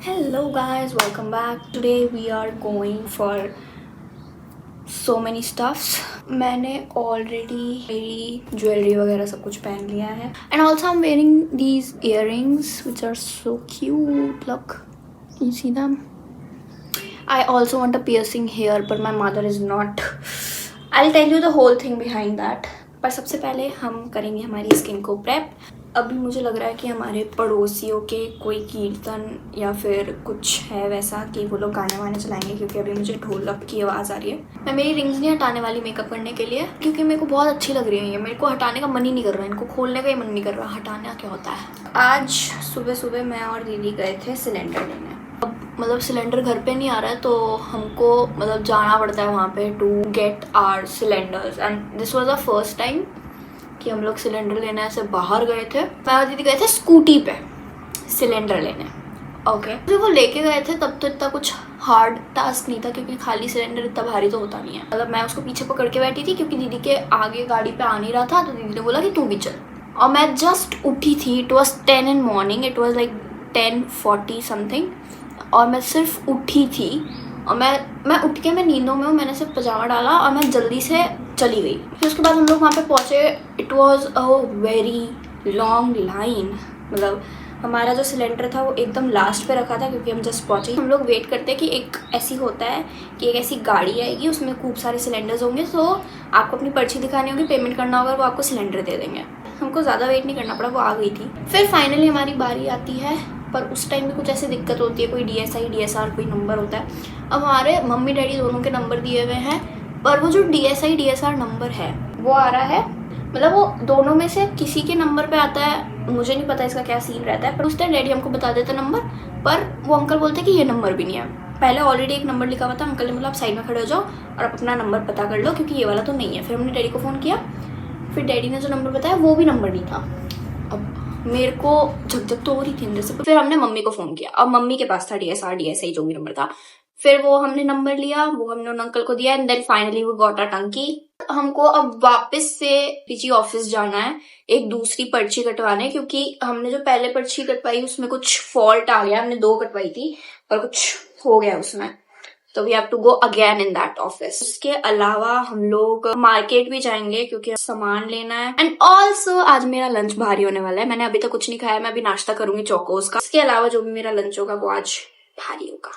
Hello guys, welcome back. Today we are going for so many stuffs. मैंने already मेरी jewellery वगैरह सब कुछ पहन लिया है. And also I'm wearing these earrings which are so cute. Look, can you see them? I also want a piercing here, but my mother is not. I'll tell you the whole thing behind that. पर सबसे पहले हम करेंगे हमारी skin को prep. अभी मुझे लग रहा है कि हमारे पड़ोसियों के कोई कीर्तन या फिर कुछ है वैसा कि वो लोग गाने वाने चलाएंगे, क्योंकि अभी मुझे ढोलक की आवाज़ आ रही है. मैं मेरी रिंग्स नहीं हटाने वाली मेकअप करने के लिए, क्योंकि मेरे को बहुत अच्छी लग रही है ये. मेरे को हटाने का मन ही नहीं कर रहा है, इनको खोलने का ही मन नहीं कर रहा. हटाना क्या होता है. आज सुबह सुबह मैं और दीदी गए थे सिलेंडर लेने. अब मतलब सिलेंडर घर पे नहीं आ रहा है तो हमको मतलब जाना पड़ता है वहाँ पे to get our cylinders. And this was the first time कि हम लोग सिलेंडर लेने ऐसे बाहर गए थे. मैं और दीदी गए थे स्कूटी पे सिलेंडर लेने. ओके जब वो लेके गए थे तब तो इतना कुछ हार्ड टास्क नहीं था, क्योंकि खाली सिलेंडर इतना भारी तो होता नहीं है. मतलब मैं उसको पीछे पकड़ के बैठी थी क्योंकि दीदी के आगे गाड़ी पे आ नहीं रहा था, तो दीदी ने बोला कि तू भी चल. और मैं जस्ट उठी थी. It was 10 in morning. It was like 10:40 something. और मैं सिर्फ उठी थी और मैं उठ के मैं नींदों में हूँ. मैंने सिर्फ पजामा डाला और मैं जल्दी से चली गई. फिर उसके बाद हम लोग वहाँ पे पहुँचे. It was a very long line. मतलब हमारा जो सिलेंडर था वो एकदम लास्ट पे रखा था क्योंकि हम जस्ट पहुँचे. हम लोग वेट करते हैं कि एक ऐसी होता है कि एक ऐसी गाड़ी आएगी, उसमें खूब सारे सिलेंडर्स होंगे. तो आपको अपनी पर्ची दिखानी होगी, पेमेंट करना होगा, वो आपको सिलेंडर दे देंगे. हमको ज़्यादा वेट नहीं करना पड़ा, वो आ गई थी. फिर फाइनली हमारी बारी आती है, पर उस टाइम में कुछ ऐसे दिक्कत होती है. कोई DSI DSR कोई नंबर होता है. अब हमारे मम्मी डैडी दोनों के नंबर दिए हुए हैं, पर वो जो DSI DSR नंबर है वो आ रहा है, मतलब वो दोनों में से किसी के नंबर पे आता है. मुझे नहीं पता इसका क्या सीन रहता है, पर उस टाइम डैडी हमको बता देते नंबर, पर वो अंकल बोलते कि ये नंबर भी नहीं है. पहले ऑलरेडी एक नंबर लिखा हुआ था. अंकल ने बोला आप साइड में खड़े हो जाओ और आप अपना नंबर पता कर लो, क्योंकि ये वाला तो नहीं है. फिर हमने डैडी को फ़ोन किया. फिर डैडी ने जो नंबर बताया वो भी नंबर नहीं था. अब मेरे को झकझक तो हो रही थी अंदर से. फिर हमने मम्मी को फ़ोन किया. अब मम्मी के पास था DSR DSI जो भी नंबर था. फिर वो हमने नंबर लिया, वो हमने उन अंकल को दिया. एंड देन फाइनली वो गॉट अ टंकी. हमको अब वापस से PG ऑफिस जाना है एक दूसरी पर्ची कटवाने, क्योंकि हमने जो पहले पर्ची कटवाई उसमें कुछ फॉल्ट आ गया. हमने 2 कटवाई थी पर कुछ हो गया उसमें, तो we have to go again in that office. उसके अलावा हम लोग मार्केट भी जाएंगे क्योंकि सामान लेना है. एंड ऑल्सो आज मेरा लंच भारी होने वाला है. मैंने अभी तक कुछ नहीं खाया. मैं अभी नाश्ता करूंगी चोकोस का. इसके अलावा जो भी मेरा लंच होगा वो आज भारी होगा.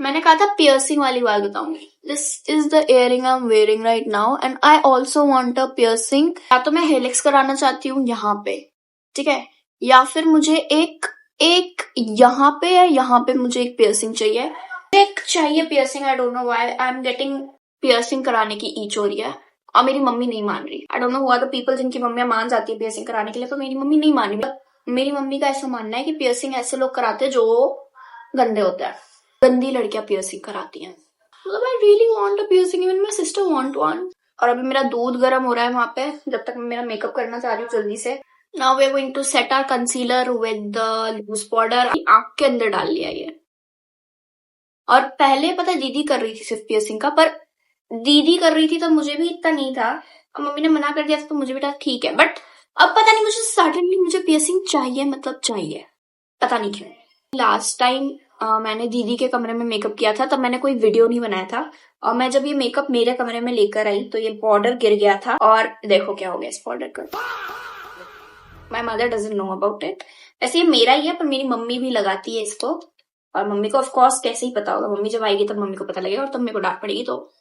मैंने कहा था पियर्सिंग वाली बात बताऊंगी. This is the earring I am wearing right now and I also want a piercing. या तो मैं हेलिक्स कराना चाहती हूँ यहाँ पे, ठीक है, या फिर मुझे एक यहाँ पे या यहाँ पे मुझे एक पियर्सिंग चाहिए. एक चाहिए piercing. I don't know why I am getting piercing कराने की ईच हो रही है और मेरी मम्मी नहीं मान रही. I don't know who are the people जिनकी मम्मियां मान जाती है पियर्सिंग कराने के लिए, तो मेरी मम्मी नहीं मान रही. मेरी मम्मी का ऐसा मानना है कि पियर्सिंग ऐसे लोग कराते हैं जो गंदे होते हैं. गंदी लड़कियां पियर्सिंग कराती हैं. मतलब I really want a piercing. Even my sister want one. और अभी मेरा दूध गर्म हो रहा है वहां पे, जब तक मैं मेरा मेकअप करना चाह रही हूँ जल्दी से. Now we are going to set our concealer with the loose powder. आँख के अंदर डाल लिया ये. और पहले पता है दीदी कर रही थी सिर्फ पियर्सिंग का, पर दीदी कर रही थी तो मुझे भी इतना नहीं था. अब मम्मी ने मना कर दिया था तो मुझे भी था ठीक है. बट अब पता नहीं मुझे सडनली मुझे पियर्सिंग चाहिए, मतलब चाहिए, पता नहीं क्यों. लास्ट टाइम मैंने दीदी के कमरे में मेकअप किया था, तब मैंने कोई वीडियो नहीं बनाया था. और मैं जब ये मेकअप मेरे कमरे में लेकर आई तो ये पाउडर गिर गया था. और देखो क्या हो गया इस पाउडर का. My mother doesn't know about it. वैसे ये मेरा ही है, पर मेरी मम्मी भी लगाती है इसको. और मम्मी को ऑफ कोर्स कैसे ही पता होगा. मम्मी जब आएगी तब मम्मी को पता लगेगा और तब मेरे को डांट पड़ेगी. तो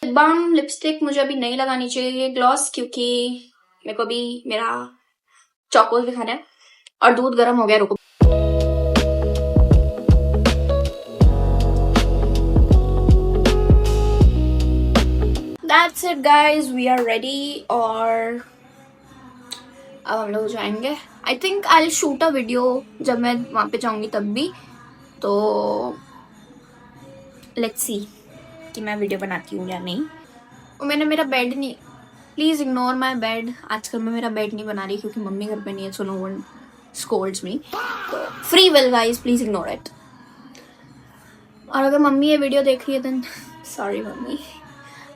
लिप बाम लिपस्टिक मुझे अभी नहीं लगानी चाहिए ग्लॉस, क्योंकि मेरे को अभी मेरा चॉकोस भी खाना है और दूध गर्म हो गया. रुको. That's it guys, we are ready. और अब हम लोग जाएंगे. I think I'll shoot a video जब मैं वहाँ पे जाऊंगी तब भी. तो let's see कि मैं वीडियो बनाती हूँ या नहीं. और मैंने मेरा बेड नहीं, प्लीज़ इग्नोर माई बेड. आजकल मैं मेरा बेड नहीं बना रही क्योंकि मम्मी घर पे नहीं है, so no one scolds me. तो free will guys, please ignore it. और अगर मम्मी ये वीडियो देख रही है then sorry mummy.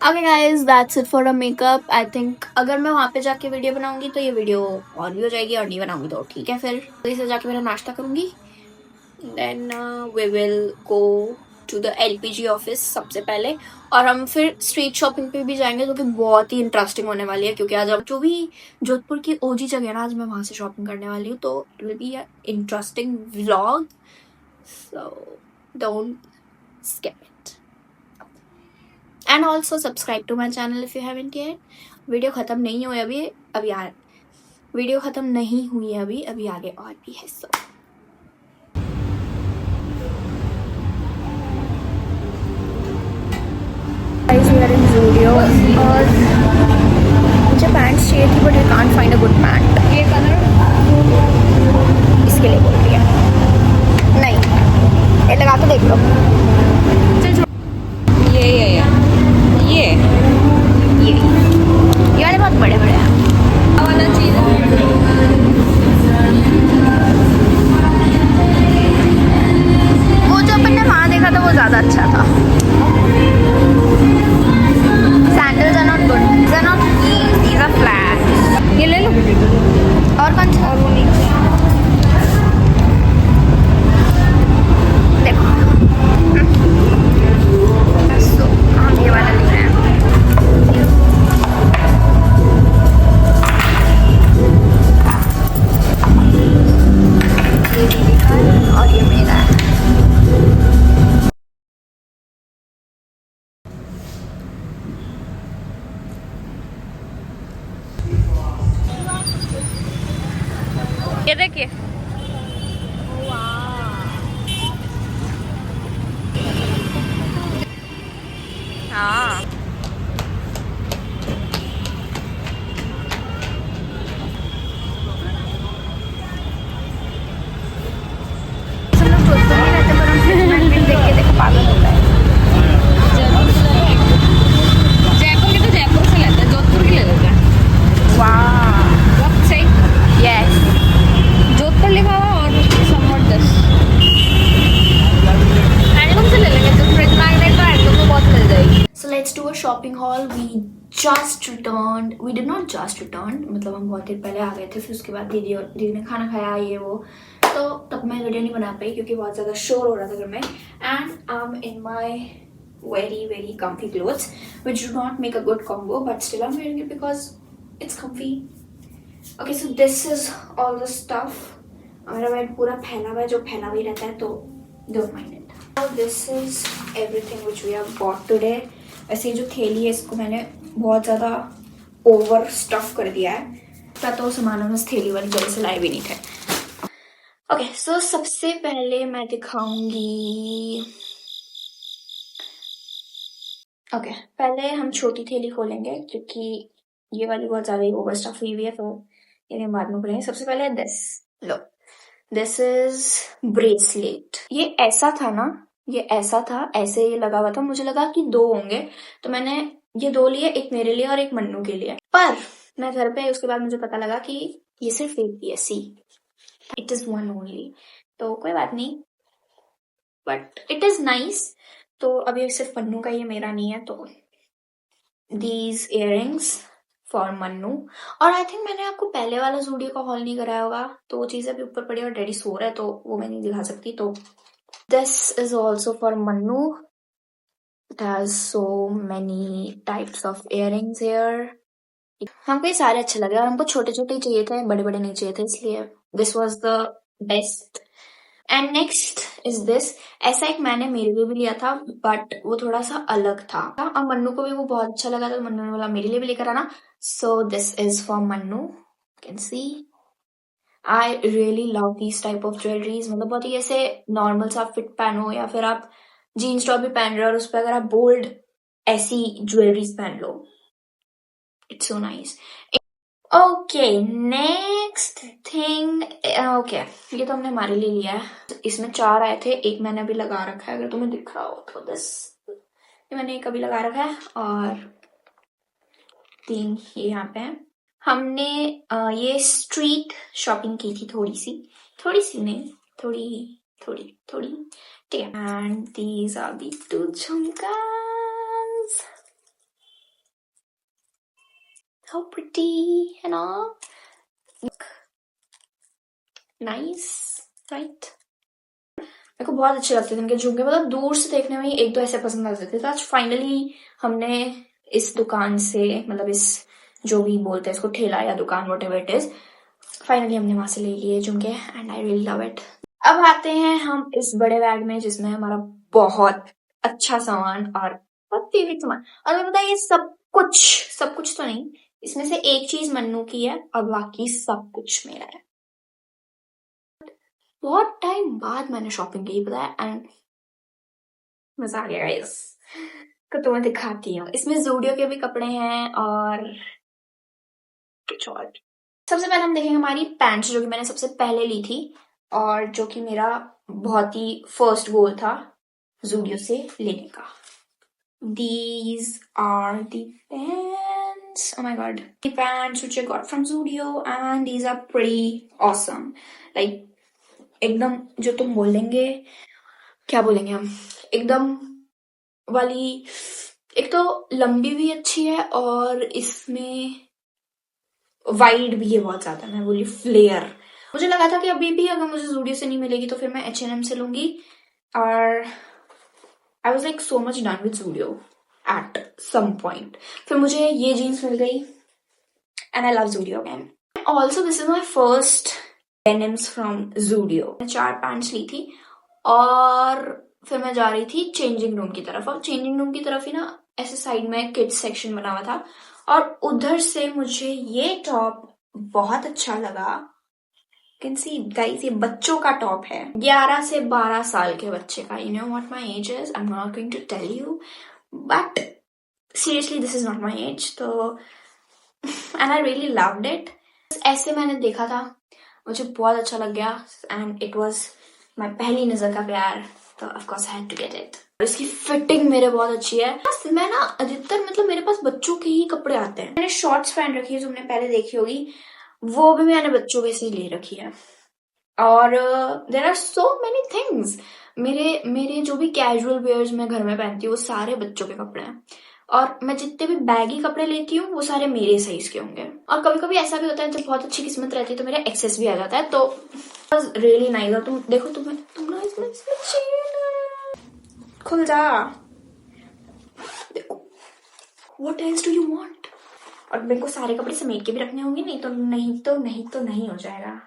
Okay guys that's it for a makeup. I think अगर मैं वहाँ पे जाके वीडियो बनाऊंगी तो ये वीडियो और भी हो जाएगी, और नहीं बनाऊंगी तो ठीक है, फिर इसे जाके मेरा नाश्ता करूंगी। Then we will go to the LPG office सबसे पहले, और हम फिर स्ट्रीट शॉपिंग पे भी जाएंगे जो कि बहुत ही इंटरेस्टिंग होने वाली है, क्योंकि आज हम जो भी जोधपुर की ओजी जगह है ना, आज मैं वहाँ से शॉपिंग करने वाली हूँ, तो it will be a interesting vlog, so don't skip it. And also subscribe to my channel if you haven't yet. Video ख़त्म नहीं हुई अभी, वीडियो ख़त्म नहीं हुई है अभी आगे और भी है। So guys we are in Zudio और मुझे पैंट्स चाहिए थी but I can't find a good pant. ये कलर इसके लिए बोल रही है, नहीं ये लगा के देख लो। ये वाले बहुत बड़े बड़े हैं। वाला चीज वो जो अपन ने वहाँ देखा था वो ज़्यादा अच्छा था। Sandals are not good, these are not heels, these are flats. ये ले लो। और कौन सा? और वो नहीं देखो। तो हम ये वाला ले रहे हैं। ये दीदी का है और ये मेरा है। ये देखिए, हाँ सब लोग जोधपुर ही रहते पर हम देख के देखो पागल होता है। जयपुर के तो जयपुर से लेते हैं, जोधपुर की ले लेते हैं। वाह सही, यस जोधपुर लिखा हुआ और समवॉट दिस हैंडलूम से ले लेंगे, तो फ्रिज मैग्नेट तो हैंडलूम में बहुत मिल जाएगी। So let's do a shopping haul. We did not just return, मतलब हम बहुत देर पहले आ गए थे, फिर उसके बाद दीदी ने खाना खाया ये वो, तो तब मैं वीडियो नहीं बना पाई क्योंकि बहुत ज़्यादा शोर हो रहा था घर में। And I am in my very comfy clothes which do not make a good combo, but still I'm wearing it because it's comfy. Okay, so this is all the stuff. मेरा बेड पूरा फैला हुआ है, जो फैला हुआ ही रहता है, तो don't mind it. So this is everything which we have bought today. वैसे जो थैली है इसको मैंने बहुत ज़्यादा ओवर स्टफ कर दिया है, तो सामान हम इस थैली वाली जगह से लाए भी नहीं थे। ओके सो सबसे पहले मैं दिखाऊंगी, पहले हम छोटी थैली खोलेंगे क्योंकि ये वाली बहुत ज़्यादा ही ओवर स्टफ हुई हुई है, तो ये बाद में खोलेंगे। सबसे पहले दिस इज ब्रेसलेट। ये ऐसा था ना, ये ऐसा था, ऐसे ये लगा हुआ था, मुझे लगा कि 2 होंगे, तो मैंने ये 2 लिए, एक मेरे लिए और एक मन्नू के लिए। पर मैं घर पे उसके बाद मुझे पता लगा कि ये सिर्फ एक PSC, इट इज 1 ओनली, तो कोई बात नहीं, बट इट इज नाइस। तो अभी सिर्फ मन्नू का, ये मेरा नहीं है। तो दीज इयररिंग्स फॉर मन्नू। और आई थिंक मैंने आपको पहले वाला ज़ूडियो का हॉल नहीं कराया होगा, तो वो चीज़ें अभी ऊपर पड़ी और डैडी सो रहा है, तो वो मैं नहीं दिखा सकती। तो this is also for Mannu, it has so many types of earrings here. हमको ये सारे अच्छे लगे और हमको छोटे छोटे ही चाहिए थे, बड़े बड़े नहीं चाहिए थे, इसलिए this was the best. And next is this. ऐसा एक मैंने मेरे लिए भी लिया था, बट वो थोड़ा सा अलग था और मन्नू को भी वो बहुत अच्छा लगा, तो मन्नू ने बोला मेरे लिए भी लेकर आना। So this is for Mannu, can see. I really love these type of jewelleries, मतलब बहुत ही ऐसे नॉर्मल सा फिट पहनो या फिर आप जीन्स टॉप भी पहन रहे हो और उस पर अगर आप बोल्ड ऐसी ज्वेलरीज पहन लो, it's so nice. Okay next thing, okay ये तो हमने हमारे लिए लिया है। इसमें 4 आए थे, एक मैंने अभी लगा रखा है, अगर तुम्हें दिख रहा हो तो दिस, ये मैंने एक अभी लगा रखा है और 3 ये यहाँ पे है। हमने ये स्ट्रीट शॉपिंग की थी, थोड़ी सी नहीं, थोड़ी थोड़ी, ठीक है। And these are the 2 jhumkas, how pretty है ना, नाइस राइट। मेरे को बहुत अच्छे लगते थे इनके झुमके, मतलब दूर से देखने में ही एक दो ऐसे पसंद आ जाते थे। तो आज फाइनली हमने इस दुकान से, मतलब इस जो भी बोलते हैं इसको, ठेला या दुकान, व्हाटएवर इट इज, फाइनली हमने वहां से ले लिए झुमके and I really love it. अब आते हैं हम इस बड़े बैग में जिसमें हमारा बहुत अच्छा सामान और बहुत फेवरेट सामान, और मैं बताया ये सब कुछ तो नहीं, इसमें से एक चीज मन्नू की है और बाकी सब कुछ मेरा है। बहुत टाइम बाद मैंने शॉपिंग की, पता है, एंड मजा आ गया गाइस, तो तुम्हें दिखाती हूँ। इसमें जूडियो के भी कपड़े हैं और कुछ और। सबसे पहले हम देखेंगे हमारी पैंट्स, जो कि मैंने सबसे पहले ली थी और जो कि मेरा बहुत ही फर्स्ट गोल था जूडियो से लेने का। These are the pants. Oh my god. The pants which I got from Zudio and these are pretty awesome. Like एकदम जो तुम बोलेंगे, क्या बोलेंगे हम, एकदम वाली, एक तो लंबी भी अच्छी है और इसमें वाइड भी है बहुत ज्यादा, मैं बोली फ्लेयर। मुझे लगा था कि अभी भी अगर मुझे जूडियो से नहीं मिलेगी तो फिर मैं H&M से लूंगी, और I was like so much done with Zudio at some point. फिर मुझे ये जीन्स मिल गई and I love Zudio again. Also this is my first denims from Zudio. मैं 4 पैंट्स ली थी और फिर मैं जा रही थी चेंजिंग रूम की तरफ, और चेंजिंग रूम की तरफ ही ना ऐसे साइड में किड्स सेक्शन बना हुआ था, और उधर से मुझे ये टॉप बहुत अच्छा लगा। कैन सी गाइस, ये बच्चों का टॉप है, 11 से 12 साल के बच्चे का। You know what my age is, I am not going to tell you, but seriously this is not my age. तो and I really loved it. ऐसे मैंने देखा था, मुझे बहुत अच्छा लग गया एंड इट वाज माय पहली नजर का प्यार, तो of course I had to get it. इसकी फिटिंग मेरे बहुत अच्छी है। मैं ना अधिकतर, मतलब मेरे पास बच्चों के ही कपड़े आते हैं। मैंने शॉर्ट्स पहन रखी है, जो तुमने पहले देखी होगी, वो भी मैंने बच्चों के से ले रखी है। और there are so many things, मेरे जो भी कैजुअल वेयर्स मैं घर में पहनती हूँ वो सारे बच्चों के कपड़े हैं, और मैं जितने भी बैगी कपड़े लेती हूँ वो सारे मेरे साइज के होंगे। और कभी कभी ऐसा भी होता है, जब बहुत अच्छी किस्मत रहती है तो मेरा एक्सेस भी आ जाता है, तो रियली नाइस। और तुम देखो, तुम ना इसमें खुल जा, देखो, what else do you want. और मेरे को सारे कपड़े समेट के भी रखने होंगे, नहीं तो नहीं हो जाएगा।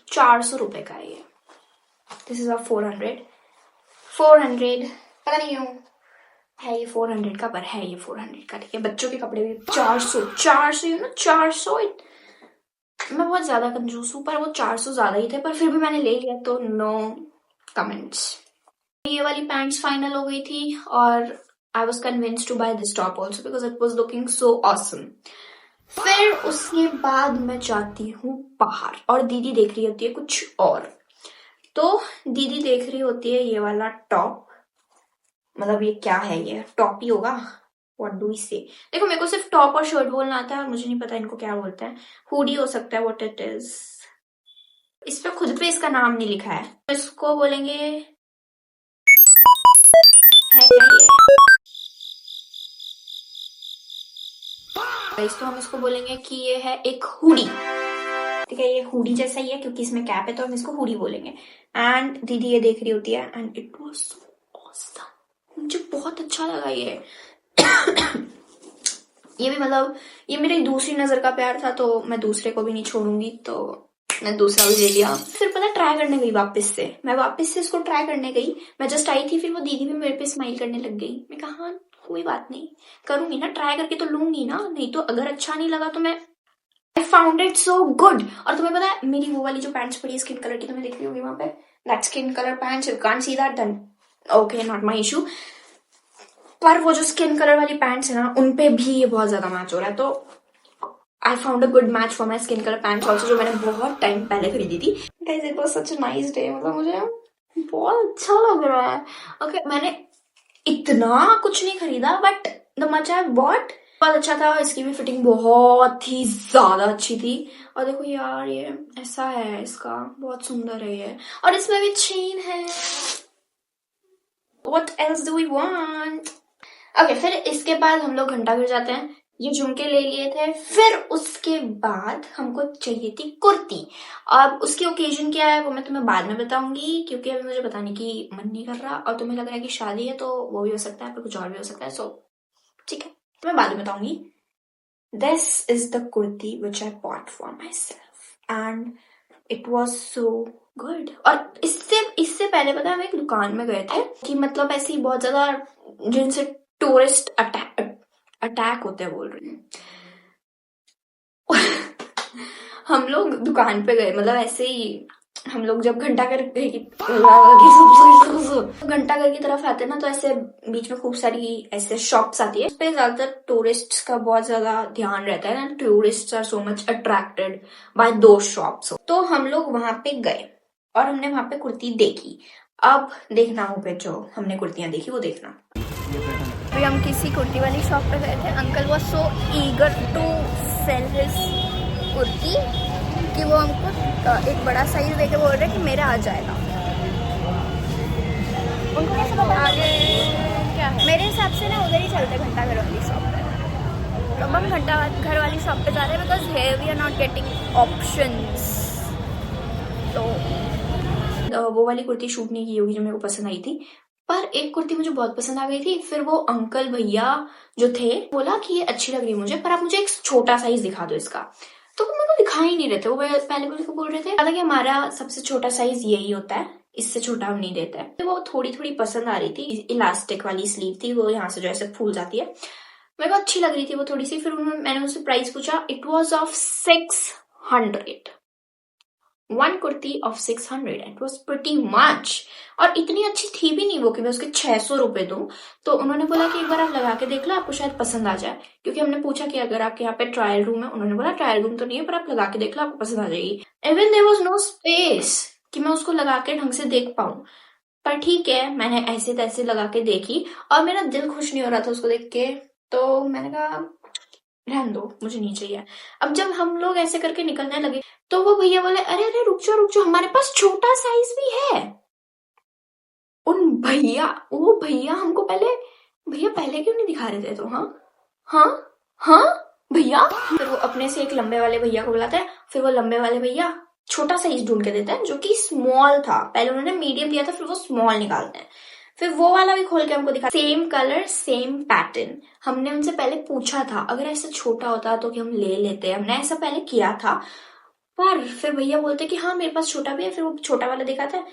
400 रुपए का है ये। दिस इज 400 पता नहीं क्यों है ये 400 का, पर है ये 400 का, ठीक है। बच्चों के कपड़े भी 400 यू नो 400। मैं बहुत ज्यादा कंजूस हूँ, पर वो 400 ज्यादा ही थे, पर फिर भी मैंने ले लिया, तो नो कमेंट्स। ये वाली पैंट्स फाइनल हो गई थी और I was convinced to buy this top also because it was looking so awesome. फिर उसके बाद मैं जाती हूँ बाहर और दीदी देख रही होती है कुछ और। तो दीदी देख रही होती है ये वाला टॉप, मतलब ये क्या है, ये टॉप ही होगा, व्हाट डू वी से। देखो, मेरे को सिर्फ टॉप और शर्ट बोलना आता है और मुझे नहीं पता इनको क्या बोलते हैं। हुडी हो सकता है, व्हाट इट इज। इस पे खुद पे इसका नाम नहीं लिखा है, तो इसको बोलेंगे, है क्या ये, तो हम इसको बोलेंगे कि ये है एक हुडी, ठीक है। ये हुडी जैसा ही है क्योंकि इसमें कैप है, तो हम इसको हुडी बोलेंगे। एंड दीदी ये देख रही होती है and it was so awesome, मुझे बहुत अच्छा लगा ये। ये भी, मतलब ये मेरी दूसरी नजर का प्यार था, तो मैं दूसरे को भी नहीं छोड़ूंगी, तो मैं दूसरा भी ले लिया। फिर पता ट्राई करने गई वापस से, मैं वापस से इसको ट्राई करने गई। मैं जस्ट आई थी, फिर वो दीदी भी मेरे पे स्माइल करने लग गई। मैं कहा हाँ कोई बात नहीं, करूंगी ना, ट्राई करके तो लूंगी ना, नहीं तो अगर अच्छा नहीं लगा तो मैं I found it so good. और तुम्हें पता है मेरी वो वाली जो पैंट्स पड़ी है स्किन कलर की, तुम्हें दिख रही होगी वहां पे, that skin colour pants, you can't see that, then okay not my issue. पर वो जो स्किन कलर वाली पैंट्स है ना, उनपे भी ये बहुत ज्यादा मैच हो रहा है, तो I found a good match for my skin colour pants also, जो मैंने बहुत टाइम पहले खरीदी थी। Guys it was such a nice day, मतलब मुझे बहुत अच्छा लग रहा है। ओके मैंने इतना कुछ नहीं खरीदा, but the much I bought बहुत अच्छा था, इसकी भी फिटिंग बहुत ही ज्यादा अच्छी थी। और देखो यार ये ऐसा है, इसका बहुत सुंदर है ये, और इसमें भी चेन है। What else do we want? Okay, फिर इसके बाद हम लोग घंटाघर जाते हैं। ये झुमके ले लिए थे। फिर उसके बाद हमको चाहिए थी कुर्ती। अब उसकी ओकेजन क्या है वो मैं तुम्हें बाद में बताऊंगी, क्योंकि अभी मुझे बताने की मन नहीं कर रहा, और तुम्हें लग रहा है कि शादी है तो वो भी हो सकता है, फिर कुछ और भी हो सकता है। सो ठीक है, तो मैं बाद में बताऊंगी। This is the kurti which I bought for my self and it was so good. और इससे इससे पहले पता है, हम एक दुकान में गए थे कि मतलब ऐसी बहुत ज्यादा जिनसे टूरिस्ट अटैक होते हैं बोल रही हूँ। हम लोग दुकान पे गए, मतलब ऐसे ही हम लोग जब घंटाघर घंटाघर की तरफ आते हैं ना, तो ऐसे बीच में खूब सारी ऐसे शॉप्स आती है, उस पे ज्यादातर टूरिस्ट्स का बहुत ज्यादा ध्यान रहता है ना। Tourists are so much attracted by those shops. तो हम लोग वहां पे गए और हमने वहां पे कुर्ती देखी। अब देखना हो पे जो हमने कुर्तियां देखी वो देखना। अभी हम किसी कुर्ती वाली शॉप पे गए थे। Uncle was so eager to sell his kurti कि वो हमको एक बड़ा साइज देके बोल रहे कि मेरा आ जाएगा। उनको कैसे पता आगे क्या है? मेरे हिसाब से ना उधर ही चलते घंटाघर वाली शॉप पे। तो हम घंटाघर वाली शॉप पे जा रहे हैं because here we are not getting options. तो वो वाली कुर्ती शूट नहीं की होगी जो मेरे को पसंद आई थी, पर एक कुर्ती मुझे बहुत पसंद आ गई थी। फिर वो अंकल भैया जो थे बोला कि ये अच्छी लग रही है मुझे, पर आप मुझे एक छोटा साइज दिखा दो इसका। तो वो मेरे को दिखा ही नहीं रहे थे। वो पहले मुझे बोल रहे थे कि हमारा सबसे छोटा साइज यही होता है, इससे छोटा हम नहीं देते हैं। वो थोड़ी थोड़ी पसंद आ रही थी। इलास्टिक वाली स्लीव थी, वो यहाँ से जो ऐसे फूल जाती है, मेरे को अच्छी लग रही थी वो थोड़ी सी। फिर मैंने उससे प्राइस पूछा। It was of 600। One kurti of 600 and was pretty much. और इतनी अच्छी थी भी नहीं वो कि मैं उसके 600 रुपए दूं। तो उन्होंने बोला कि एक बार आप लगा के देख लो, आपको शायद पसंद आ जाए। क्योंकि हमने पूछा कि अगर आपके यहाँ पे ट्रायल रूम है, उन्होंने बोला ट्रायल रूम तो नहीं है, पर आप लगा के देख लो, आपको पसंद आ जाएगी। Even there was no space कि मैं उसको लगा के ढंग से देख पाऊं। पर ठीक है, मैंने ऐसे तैसे लगा के देखी और मेरा दिल खुश नहीं हो रहा था उसको देख के। तो मैंने कहा रहने दो, मुझे नहीं चाहिए। अब जब हम लोग ऐसे करके निकलने लगे तो वो भैया बोले अरे अरे रुक जाओ, हमारे पास छोटा साइज भी है। वो भैया हमको भैया पहले क्यों नहीं दिखा रहे थे? तो हाँ भैया। फिर वो अपने से एक लंबे वाले भैया को बुलाते हैं। फिर वो लंबे वाले भैया छोटा साइज ढूंढ के देते हैं जो कि स्मॉल था। पहले उन्होंने मीडियम दिया था, फिर वो स्मॉल निकालते हैं। फिर वो वाला भी खोल के हमको दिखा, सेम कलर सेम पैटर्न। हमने उनसे पहले पूछा था अगर ऐसा छोटा होता तो कि हम ले लेते, हमने ऐसा पहले किया था। पर फिर भैया बोलते कि हाँ मेरे पास छोटा भी है। फिर वो छोटा वाला दिखाता है,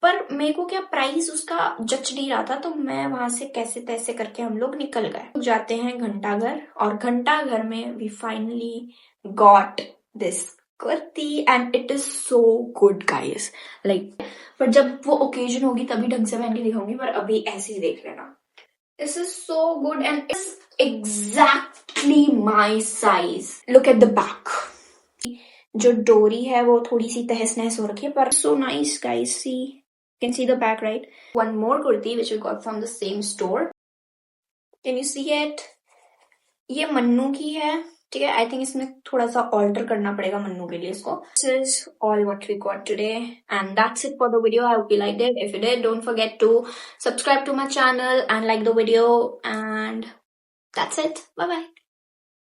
पर मेरे को क्या प्राइस उसका जच नहीं रहा था। तो मैं वहां से कैसे तैसे करके हम लोग निकल गए। जाते हैं घंटाघर, और घंटाघर में we finally got this kurti and it is so good guys. Like पर जब वो ओकेजन होगी तभी ढंग से पहन के दिखाऊंगी, पर अभी ऐसे ही देख लेना। This is so good and is exactly my size. Look at the back. जो डोरी है वो थोड़ी सी तहस नहस हो रखी है, पर so nice guys. See can see the back right. One more kurti which we got from the same store. Can you see it? ये मन्नू की है, ठीक है। आई थिंक इसमें थोड़ा सा ऑल्टर करना पड़ेगा मन्नू के लिए इसको। This is all what we got today and that's it for the video. I hope you liked it. If you did, don't forget to subscribe to my channel and like the video, and that's it. Bye bye.